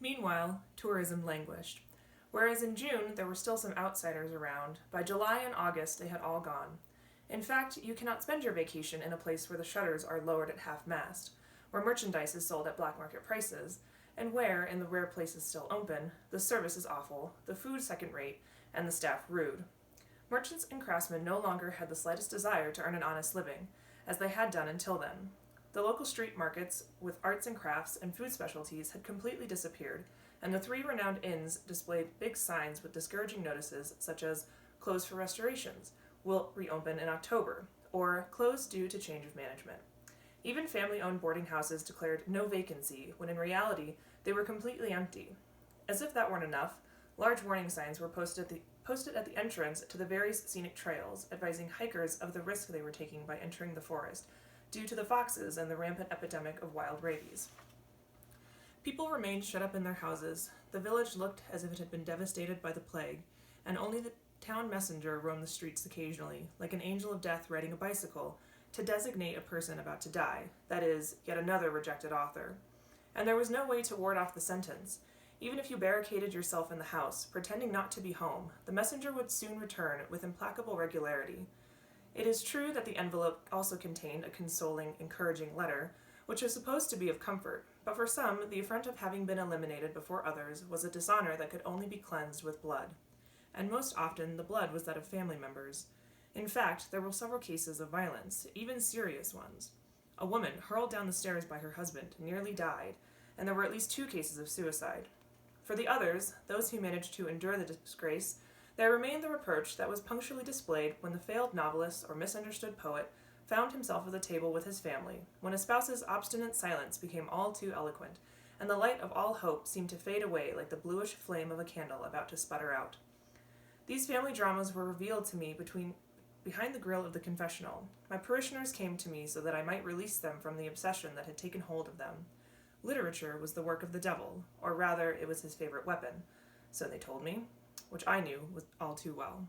Meanwhile, tourism languished. Whereas in June there were still some outsiders around, by July and August they had all gone. In fact, you cannot spend your vacation in a place where the shutters are lowered at half-mast, where merchandise is sold at black market prices, and where, in the rare places still open, the service is awful, the food second-rate, and the staff rude. Merchants and craftsmen no longer had the slightest desire to earn an honest living, as they had done until then. The local street markets, with arts and crafts and food specialties, had completely disappeared, and the three renowned inns displayed big signs with discouraging notices such as "Closed for restorations," "Will reopen in October," or "Closed due to change of management." Even family-owned boarding houses declared no vacancy, when in reality they were completely empty. As if that weren't enough, large warning signs were posted at the entrance to the various scenic trails, advising hikers of the risk they were taking by entering the forest, due to the foxes and the rampant epidemic of wild rabies. People remained shut up in their houses. The village looked as if it had been devastated by the plague, and only the town messenger roamed the streets occasionally, like an angel of death riding a bicycle, to designate a person about to die, that is, yet another rejected author. And there was no way to ward off the sentence. Even if you barricaded yourself in the house, pretending not to be home, the messenger would soon return with implacable regularity. It is true that the envelope also contained a consoling, encouraging letter, which was supposed to be of comfort, but for some, the affront of having been eliminated before others was a dishonor that could only be cleansed with blood. And most often, the blood was that of family members. In fact, there were several cases of violence, even serious ones. A woman, hurled down the stairs by her husband, nearly died, and there were at least 2 cases of suicide. For the others, those who managed to endure the disgrace, there remained the reproach that was punctually displayed when the failed novelist or misunderstood poet found himself at the table with his family, when a spouse's obstinate silence became all too eloquent, and the light of all hope seemed to fade away like the bluish flame of a candle about to sputter out. These family dramas were revealed to me behind the grill of the confessional. My parishioners came to me so that I might release them from the obsession that had taken hold of them. Literature was the work of the devil, or rather, it was his favorite weapon, so they told me, which I knew was all too well.